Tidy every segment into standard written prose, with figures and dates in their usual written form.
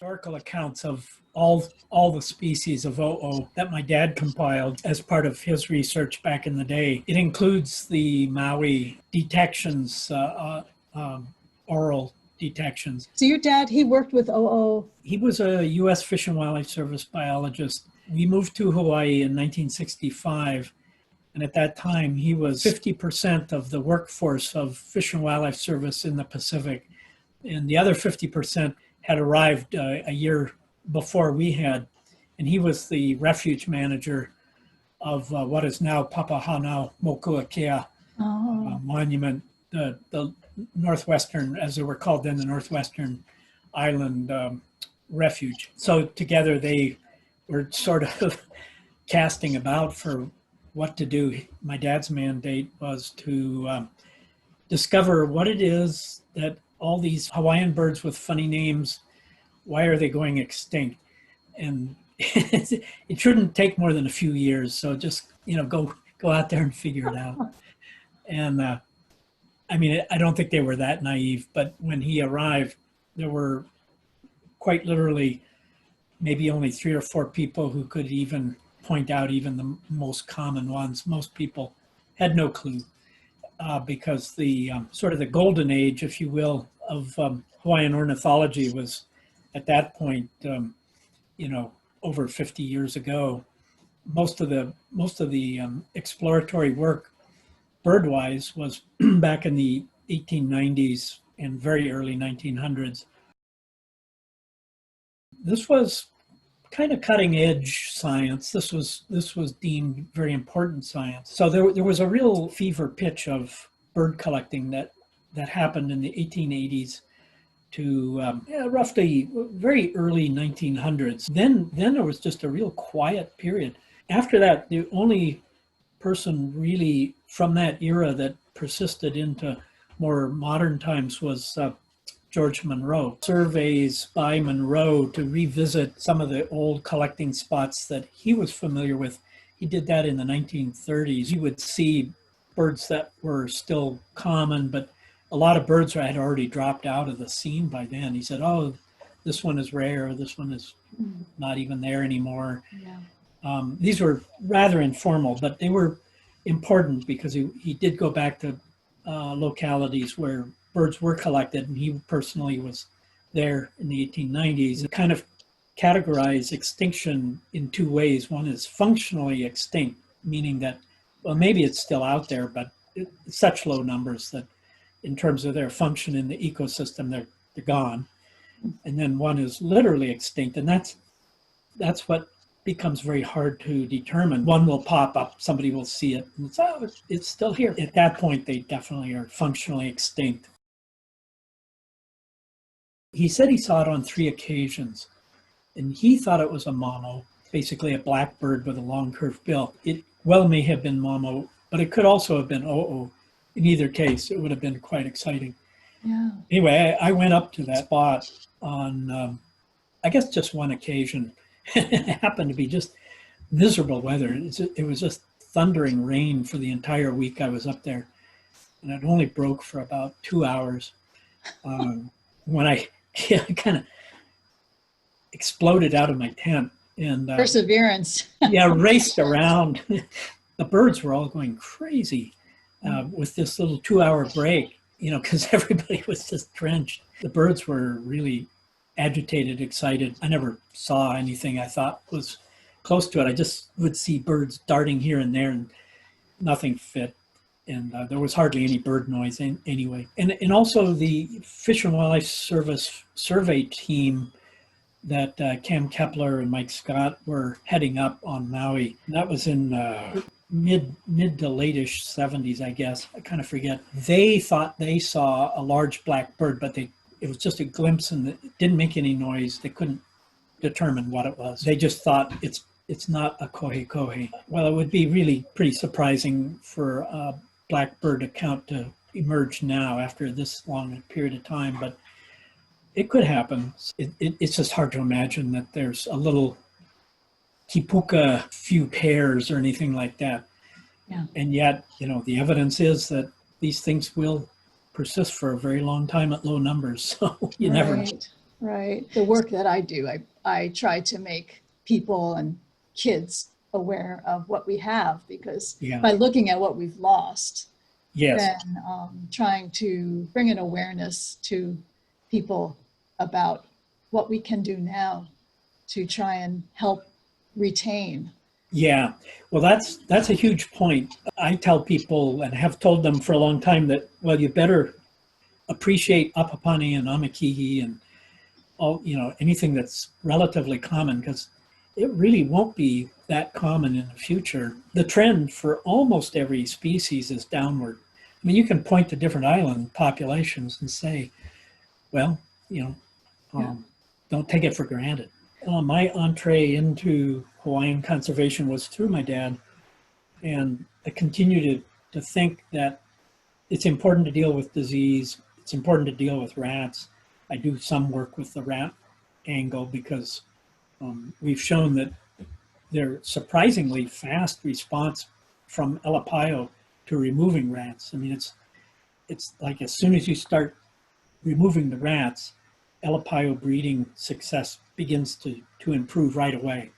historical accounts of all the species of o'o that my dad compiled as part of his research back in the day. It includes the Maui detections, oral detections. So your dad, he worked with o'o? He was a U.S. Fish and Wildlife Service biologist. We moved to Hawaii in 1965, and at that time he was 50% of the workforce of Fish and Wildlife Service in the Pacific, and the other 50% had arrived a year before we had, and he was the refuge manager of what is now Papahanau Mokuakea Monument, the northwestern, as they were called then, the Northwestern Island Refuge. So together they were sort of casting about for what to do. My dad's mandate was to discover what it is that all these Hawaiian birds with funny names, why are they going extinct? And it shouldn't take more than a few years. So just, go out there and figure it out. And I mean, I don't think they were that naive, but when he arrived, there were quite literally maybe only 3 or 4 people who could even point out even the most common ones. Most people had no clue because the sort of the golden age, if you will, of Hawaiian ornithology was at that point, over 50 years ago. Most of the exploratory work bird-wise was back in the 1890s and very early 1900s. This was kind of cutting edge science. This was deemed very important science. So there was a real fever pitch of bird collecting that happened in the 1880s to roughly very early 1900s. Then there was just a real quiet period. After that, the only person really from that era that persisted into more modern times was George Monroe. Surveys by Monroe to revisit some of the old collecting spots that he was familiar with. He did that in the 1930s. He would see birds that were still common, but a lot of birds had already dropped out of the scene by then. He said, oh, this one is rare, this one is not even there anymore. Yeah. These were rather informal, but they were important because he did go back to localities where birds were collected, and he personally was there in the 1890s. It kind of categorized extinction in 2 ways. One is functionally extinct, meaning that, well, maybe it's still out there, but it's such low numbers that in terms of their function in the ecosystem, they're gone. And then one is literally extinct, and that's what becomes very hard to determine. One will pop up, somebody will see it, and it's still here. At that point, they definitely are functionally extinct. He said he saw it on 3 occasions, and he thought it was a mamo, basically a black bird with a long curved bill. It well may have been mamo, but it could also have been o'o. In either case, it would have been quite exciting. Yeah. Anyway, I went up to that spot on, I guess, just one occasion. It happened to be just miserable weather. It was just thundering rain for the entire week I was up there. And it only broke for about 2 hours when I kind of exploded out of my tent. And perseverance. Yeah, raced around. The birds were all going crazy with this little 2-hour break, because everybody was just drenched. The birds were really agitated, excited. I never saw anything I thought was close to it. I just would see birds darting here and there, and nothing fit. And there was hardly any bird noise anyway. And also the Fish and Wildlife Service survey team that Cam Kepler and Mike Scott were heading up on Maui. That was in mid to late-ish 70s, I guess. I kind of forget. They thought they saw a large black bird, but it was just a glimpse and it didn't make any noise. They couldn't determine what it was. They just thought it's not a kohe. Well, it would be really pretty surprising for a black bird account to emerge now after this long a period of time, but it could happen. It's just hard to imagine that there's a little kipuka few pairs or anything like that. Yeah. And yet, the evidence is that these things will persist for a very long time at low numbers. So you never know. Right. The work that I do, I try to make people and kids aware of what we have, because Yeah. by looking at what we've lost, Yes. then trying to bring an awareness to people about what we can do now to try and help retain. Yeah. Well, that's a huge point. I tell people and have told them for a long time that, well, you better appreciate Apapani and Amakihi and all, anything that's relatively common, because it really won't be that common in the future. The trend for almost every species is downward. I mean, you can point to different island populations and say, well, don't take it for granted. My entree into Hawaiian conservation was through my dad, and I continue to think that it's important to deal with disease. It's important to deal with rats. I do some work with the rat angle because we've shown that they're surprisingly fast response from Elapayo to removing rats. I mean, it's like as soon as you start removing the rats, Elapayo breeding success begins to improve right away.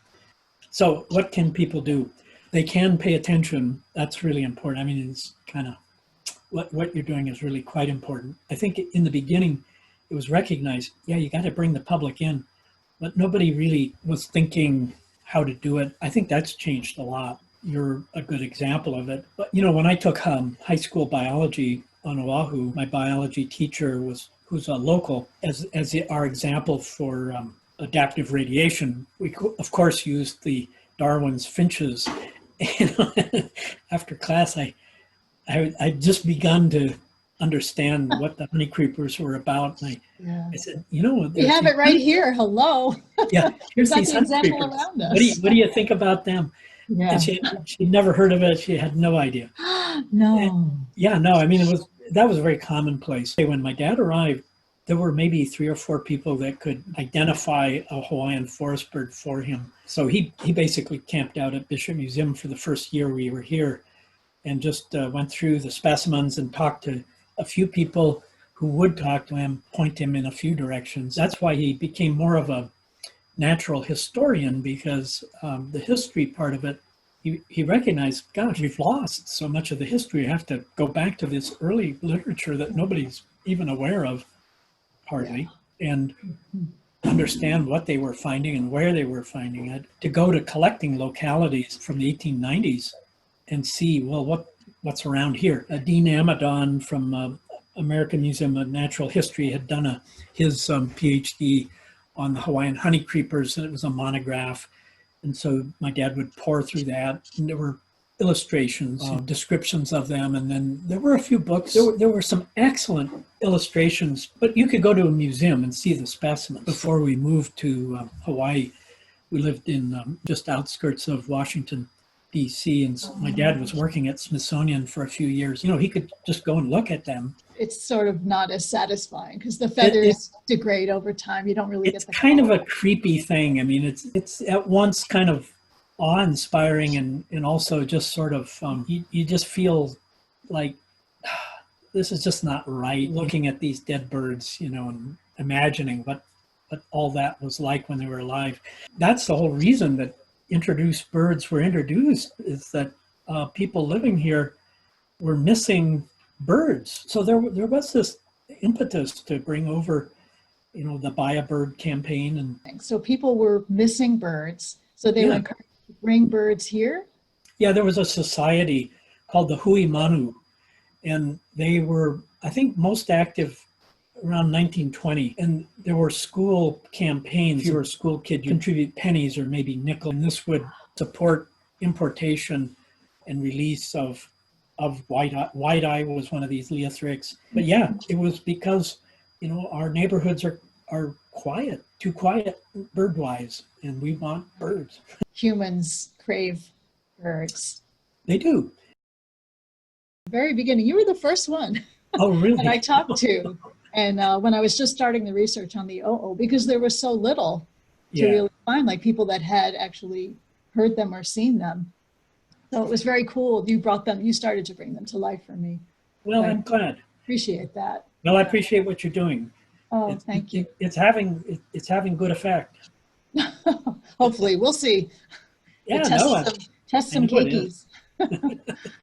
So what can people do? They can pay attention. That's really important. I mean, it's kind of what you're doing is really quite important. I think in the beginning, it was recognized, yeah, you got to bring the public in, but nobody really was thinking how to do it. I think that's changed a lot. You're a good example of it. But, when I took high school biology on Oahu, my biology teacher who's a local, as our example for adaptive radiation. We, of course, used the Darwin's finches. After class, I'd just begun to understand what the honey creepers were about. And I said, we have it right here. Hello. Yeah, here's Got these the honey example creepers. around us. What do you think about them? Yeah. And she'd never heard of it. She had no idea. No. I mean, that was very commonplace. When my dad arrived, there were maybe 3 or 4 people that could identify a Hawaiian forest bird for him. So he basically camped out at Bishop Museum for the first year we were here, and just went through the specimens and talked to a few people who would talk to him, point him in a few directions. That's why he became more of a natural historian, because the history part of it, he recognized, gosh, we've lost so much of the history. I have to go back to this early literature that nobody's even aware of, hardly, and understand what they were finding and where they were finding it. To go to collecting localities from the 1890s and see, well, what's around here. Dean Amadon from American Museum of Natural History had done his PhD on the Hawaiian honey creepers, and it was a monograph. And so my dad would pore through that, and there were illustrations, descriptions of them, and then there were a few books. There were some excellent illustrations, but you could go to a museum and see the specimens. Before we moved to Hawaii, we lived in just outskirts of Washington, D.C., and my dad was working at Smithsonian for a few years. He could just go and look at them. It's sort of not as satisfying because the feathers degrade over time. You don't really get the kind color. of a creepy thing. I mean, it's at once kind of awe-inspiring and also just sort of you just feel like this is just not right. Looking at these dead birds, and imagining what all that was like when they were alive. That's the whole reason that introduced birds were introduced, is that people living here were missing birds. So there was this impetus to bring over, the Buy a Bird campaign. And so people were missing birds. So they were encouraged to bring birds here? Yeah, there was a society called the Hui Manu, and they were, I think, most active around 1920. And there were school campaigns. If you were a school kid, you contribute pennies or maybe nickel, and this would support importation and release of white-eye. White-eye was one of these leothrics. But yeah, it was because, our neighborhoods are quiet, too quiet bird-wise, and we want birds. Humans crave birds. They do. Very beginning, you were the first one. Oh, really? that I talked to. And when I was just starting the research on the o'o, because there was so little to really find, like people that had actually heard them or seen them. So it was very cool. You started to bring them to life for me. Well, I'm glad. Appreciate that. Well, I appreciate what you're doing. Oh, thank you. It's having good effect. Hopefully, we'll see. Yeah, We'll no, test some I know it is. cakeys.